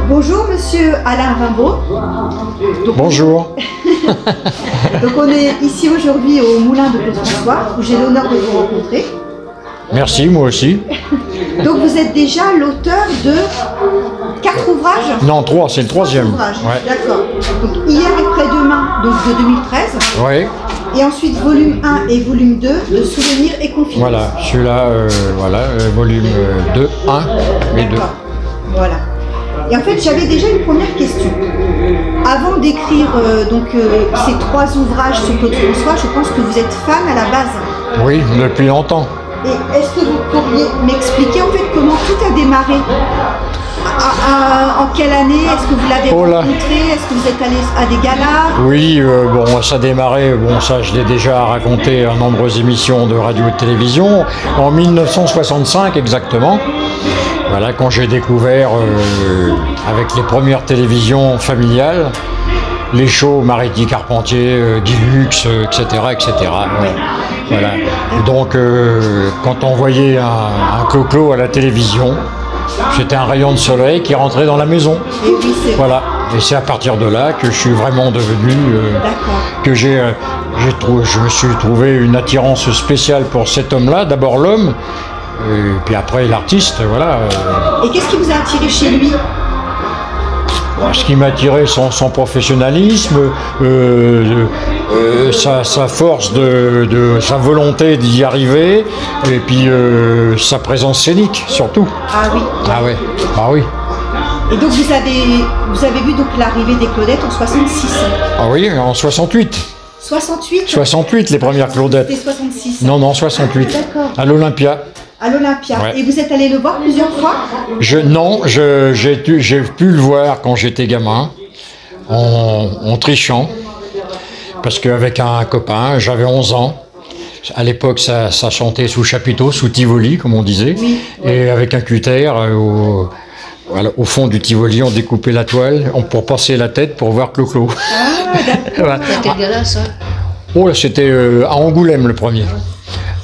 Bonjour Monsieur Alain Rimbaud. Bonjour. Donc on est ici aujourd'hui au Moulin de Claude François, où j'ai l'honneur de vous rencontrer. Merci, moi aussi. Donc vous êtes déjà l'auteur de 4 ouvrages? Non, 3, c'est le 3e. Ouais. D'accord. Donc Hier et Après-demain, donc de 2013. Oui. Et ensuite volume 1 et volume 2 de Souvenirs et Confidences. Voilà, celui-là, volume 2, 1 et 2. Voilà. Et en fait, j'avais déjà une première question. Avant d'écrire ces 3 ouvrages sur Claude François, je pense que vous êtes fan à la base. Oui, depuis longtemps. Et est-ce que vous pourriez m'expliquer en fait comment tout a démarré? En quelle année? Est-ce que vous l'avez rencontré? Est-ce que vous êtes allé à des galas? Oui, ça a démarré, ça je l'ai déjà raconté à nombreuses émissions de radio et de télévision, en 1965 exactement. Voilà, quand j'ai découvert, avec les premières télévisions familiales, les shows Mariti Carpentier, Guy Lux, etc. Ouais. Voilà. Et donc, quand on voyait un Clo-Clo à la télévision, c'était un rayon de soleil qui rentrait dans la maison. Et oui, voilà. Et c'est à partir de là que je suis vraiment devenu, que je me suis trouvé une attirance spéciale pour cet homme-là. D'abord l'homme, et puis après l'artiste, voilà. Et qu'est-ce qui vous a attiré chez lui? Ce qui m'a attiré, son professionnalisme, sa force, sa volonté d'y arriver, et puis sa présence scénique surtout. Ah oui. Ah ouais. Ah oui. Et donc vous avez vu donc l'arrivée des Claudettes en 66. Ah oui, en 68. 68. 68 les premières Claudettes. C'était 66. Non, 68. D'accord. À l'Olympia. À l'Olympia. Ouais. Et vous êtes allé le voir plusieurs fois? J'ai pu le voir quand j'étais gamin, en trichant, parce qu'avec un copain, j'avais 11 ans. À l'époque, ça chantait sous chapiteau, sous Tivoli, comme on disait. Oui. Et avec un cutter, au fond du Tivoli, on découpait la toile pour passer la tête pour voir Clo-Clo. Ah, d'accord. Voilà. C'était quel gala, ça? Oh, c'était à Angoulême, le premier.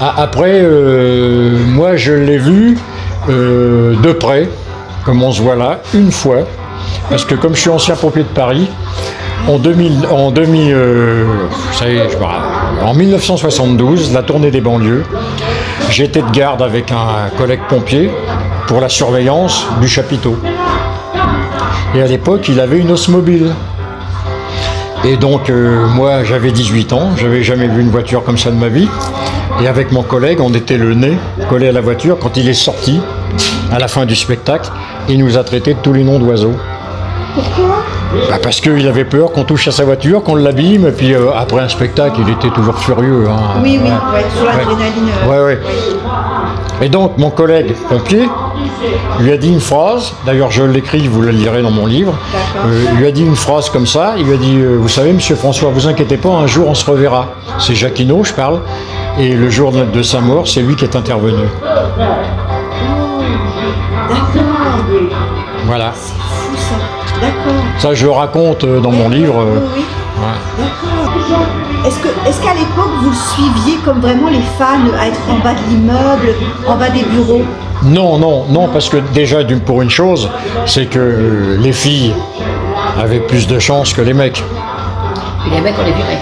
Après, moi je l'ai vu de près, comme on se voit là, une fois, parce que comme je suis ancien pompier de Paris, en 1972, la tournée des banlieues, j'étais de garde avec un collègue pompier pour la surveillance du chapiteau. Et à l'époque, il avait une osmobile. Et donc, moi, j'avais 18 ans, j'avais jamais vu une voiture comme ça de ma vie. Et avec mon collègue, on était le nez collé à la voiture. Quand il est sorti, à la fin du spectacle, il nous a traités de tous les noms d'oiseaux. Pourquoi? Parce qu'il avait peur qu'on touche à sa voiture, qu'on l'abîme, et puis après un spectacle, il était toujours furieux. Hein. Oui, sur l'adrénaline. Ouais. Et donc, mon collègue pompier lui a dit une phrase, d'ailleurs je l'écris, vous la lirez dans mon livre, il lui a dit une phrase comme ça, il lui a dit, vous savez, monsieur François, vous inquiétez pas, un jour on se reverra. C'est Jacquinot, je parle, et le jour de sa mort, c'est lui qui est intervenu. D'accord. Voilà. C'est fou ça. D'accord. Ça, je le raconte dans mon livre. Oui. Ouais. D'accord. Est-ce qu'à l'époque, vous suiviez comme vraiment les fans à être en bas de l'immeuble, en bas des bureaux? Non, parce que déjà, pour une chose, c'est que les filles avaient plus de chance que les mecs. Et les mecs, on les virait.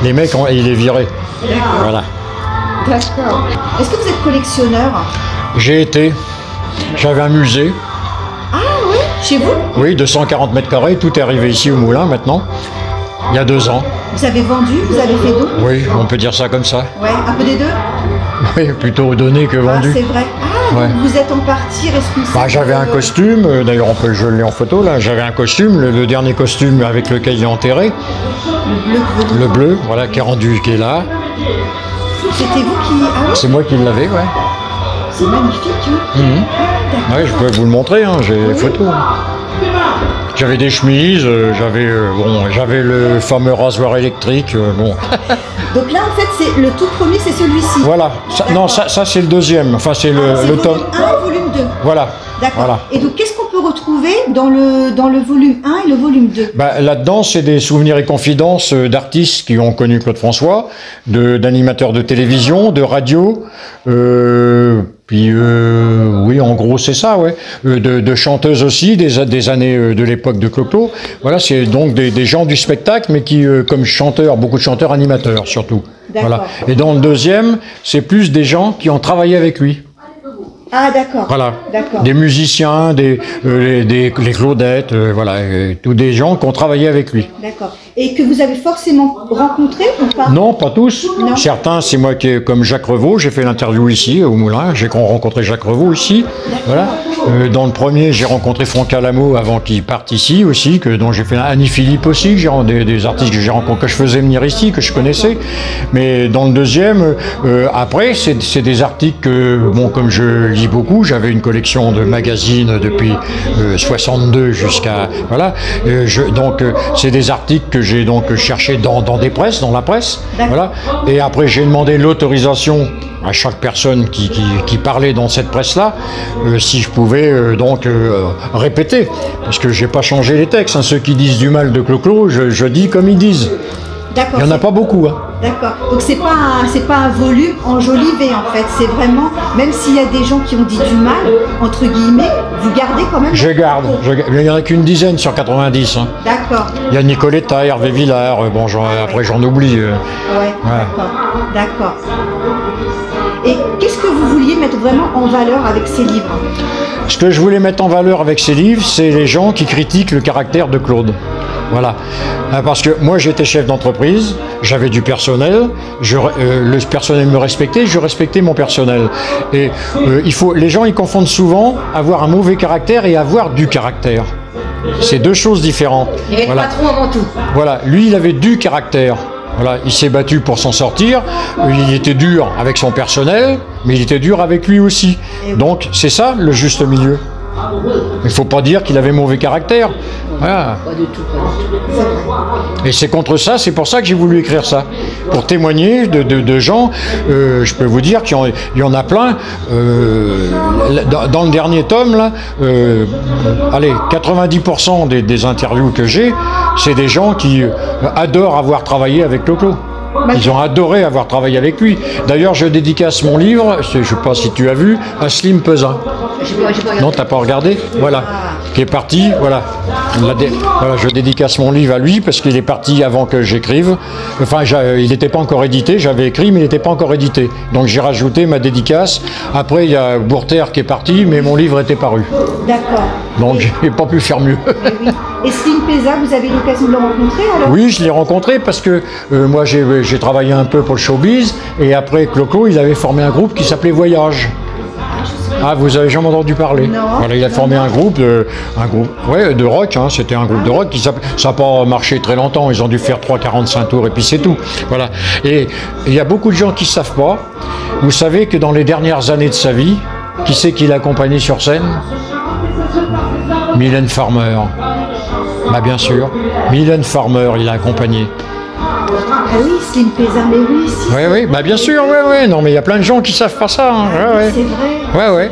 Les mecs, ils les viraient. Voilà. D'accord. Est-ce que vous êtes collectionneur? J'ai été. J'avais un musée. Ah oui? Chez vous? Oui, de 140 mètres carrés. Tout est arrivé ici au Moulin maintenant. Il y a 2 ans. Vous avez vendu? Vous avez fait don? Oui, on peut dire ça comme ça. Ouais, un peu des deux? Oui, plutôt donné que vendu. Ah, c'est vrai. Ah, ouais. Vous êtes en partie responsable. J'avais un costume, d'ailleurs je l'ai en photo là, j'avais un costume, le dernier costume avec lequel il est enterré. Le bleu, voilà, qui est là. C'était vous qui... Ah oui? C'est moi qui l'avais, ouais. C'est magnifique, hein. Ouais, je peux vous le montrer, hein, j'ai les photos. J'avais des chemises, j'avais le fameux rasoir électrique, bon. Donc là, en fait, c'est le tout premier, c'est celui-ci. Voilà. Ça c'est le deuxième. Enfin, c'est le tome. Volume 1 et volume 2. Voilà. D'accord. Voilà. Et donc, qu'est-ce qu'on peut retrouver dans le volume 1 et le volume 2? Là-dedans, c'est des souvenirs et confidences d'artistes qui ont connu Claude François, d'animateurs de télévision, de radio, Puis oui, en gros c'est ça, ouais. De chanteuses aussi, des années de l'époque de Clo-Clo. Voilà, c'est donc des gens du spectacle, mais qui comme chanteurs, beaucoup de chanteurs animateurs surtout. Voilà. Et dans le deuxième, c'est plus des gens qui ont travaillé avec lui. Ah d'accord. Voilà. Des musiciens, les Claudettes, voilà, tous des gens qui ont travaillé avec lui. D'accord. Et que vous avez forcément rencontré ou pas? Non, pas tous. Non. Certains, c'est moi qui, comme Jacques Revaux, j'ai fait l'interview ici au Moulin. J'ai rencontré Jacques Revaux ici. Voilà. Dans le premier, j'ai rencontré Franck Alamo avant qu'il parte ici aussi, dont j'ai fait Annie Philippe aussi, des artistes que j'ai rencontrés, que je faisais venir ici, que je connaissais. Mais dans le deuxième, après, c'est des articles que, bon, comme je lis beaucoup, j'avais une collection de magazines depuis 62 jusqu'à voilà. Donc c'est des articles que j'ai donc cherché dans des presses, dans la presse. Voilà. Et après, j'ai demandé l'autorisation à chaque personne qui parlait dans cette presse-là, si je pouvais donc répéter, parce que j'ai pas changé les textes. Hein. Ceux qui disent du mal de Clo-Clo, je dis comme ils disent. D'accord. Il n'y en a pas beaucoup. Hein. D'accord. Donc c'est pas un volume enjolivé en fait. C'est vraiment, même s'il y a des gens qui ont dit du mal, entre guillemets, vous gardez quand même. Je garde. Il n'y en a qu'une dizaine sur 90. Hein. D'accord. Il y a Nicoletta, Hervé Villard. Bon, après j'en oublie. Ouais. D'accord. Et qu'est-ce que vous vouliez mettre vraiment en valeur avec ces livres? Ce que je voulais mettre en valeur avec ces livres, c'est les gens qui critiquent le caractère de Claude. Voilà. Parce que moi, j'étais chef d'entreprise, j'avais du personnel, le personnel me respectait, je respectais mon personnel. Et les gens, ils confondent souvent avoir un mauvais caractère et avoir du caractère. C'est deux choses différentes. Il est voilà. patron avant tout. Voilà. Lui, il avait du caractère. Voilà, il s'est battu pour s'en sortir, il était dur avec son personnel, mais il était dur avec lui aussi. Donc c'est ça le juste milieu. Il ne faut pas dire qu'il avait mauvais caractère. Voilà. Pas du tout, pas du tout. Et c'est contre ça, c'est pour ça que j'ai voulu écrire ça. Pour témoigner de gens, je peux vous dire qu'il y en a plein. Dans le dernier tome, là, allez, 90% des interviews que j'ai, c'est des gens qui adorent avoir travaillé avec Clo-Clo. Ils ont adoré avoir travaillé avec lui. D'ailleurs, je dédicace mon livre, je ne sais pas si tu as vu, à Slim Pesin. Non, t'as pas regardé? Voilà. Qui est parti, voilà. Voilà, je dédicace mon livre à lui parce qu'il est parti avant que j'écrive. Enfin, il n'était pas encore édité, j'avais écrit, mais il n'était pas encore édité. Donc j'ai rajouté ma dédicace. Après, il y a Bourter qui est parti, mais mon livre était paru. D'accord. Donc j'ai pas pu faire mieux. Oui. Et Slim Pesin, vous avez l'occasion de le rencontrer alors? Oui, je l'ai rencontré parce que moi j'ai travaillé un peu pour le showbiz et après Clo-Clo, il avait formé un groupe qui s'appelait Voyage. Ah, vous avez jamais entendu parler? Non. Voilà, il a formé un groupe de rock. Hein, c'était un groupe de rock ça n'a pas marché très longtemps. Ils ont dû faire 3,45 tours et puis c'est tout. Voilà. Et il y a beaucoup de gens qui ne savent pas. Vous savez que dans les dernières années de sa vie, qui c'est qui l'a accompagné sur scène? Mylène Farmer. Bah bien sûr, Mylène Farmer, il l'a accompagné. Ah oui, Slim Pesin, mais oui. Oui, bah bien sûr, oui. Non, mais il y a plein de gens qui savent pas ça. Hein. C'est vrai. Ouais.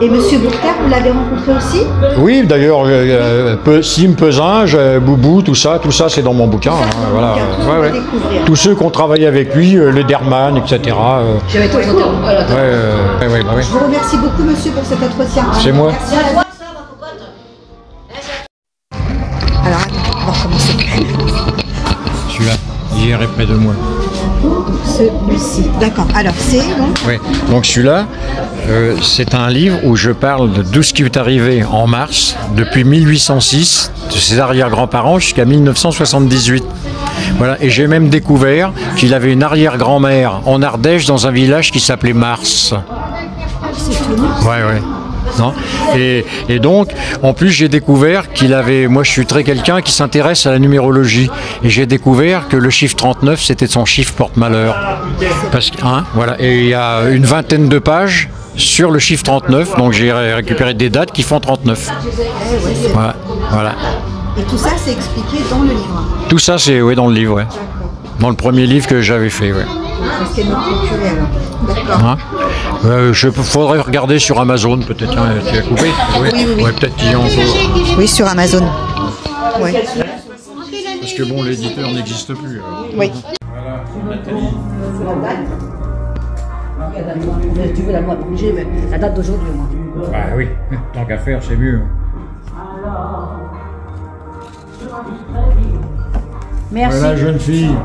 Et Monsieur Bourter, vous l'avez rencontré aussi? Oui, d'ailleurs, Slim Pesin, Boubou, tout ça, c'est dans mon bouquin. Voilà. Tous ceux qui ont travaillé avec lui, les Derman, etc. J'avais tout son terme. Je vous remercie beaucoup, monsieur, pour cet entretien. C'est moi. Merci à vous. Alors, on va recommencer. Celui-là, hier est près de moi. Celui-ci. D'accord. Alors, c'est donc. Oui. Donc celui-là, c'est un livre où je parle de tout ce qui est arrivé en mars, depuis 1806, de ses arrière-grands-parents jusqu'à 1978. Voilà. Et j'ai même découvert qu'il avait une arrière-grand-mère en Ardèche dans un village qui s'appelait Mars. C'est étonnant. Ouais. Non. Et donc, en plus, j'ai découvert qu'il avait... Moi, je suis quelqu'un qui s'intéresse à la numérologie. Et j'ai découvert que le chiffre 39, c'était son chiffre porte-malheur. Parce que, voilà. Et il y a une vingtaine de pages sur le chiffre 39. Donc, j'ai récupéré des dates qui font 39. Voilà. Et tout ça, c'est expliqué dans le livre? Tout ça, c'est dans le livre, ouais. Dans le premier livre que j'avais fait, ouais. Parce qu'elle nous procurait, alors. D'accord. Faudrait regarder sur Amazon, peut-être. Hein, tu as coupé? Oui. Ouais, peut-être qu'il y a encore. Oui, sur Amazon. Oui. Parce que bon, l'éditeur n'existe plus. Alors. Oui. Voilà, Nathalie. Tu veux la moi obligée, mais la date d'aujourd'hui, moi. Bah oui, tant qu'à faire, c'est mieux. Merci. Voilà, jeune fille.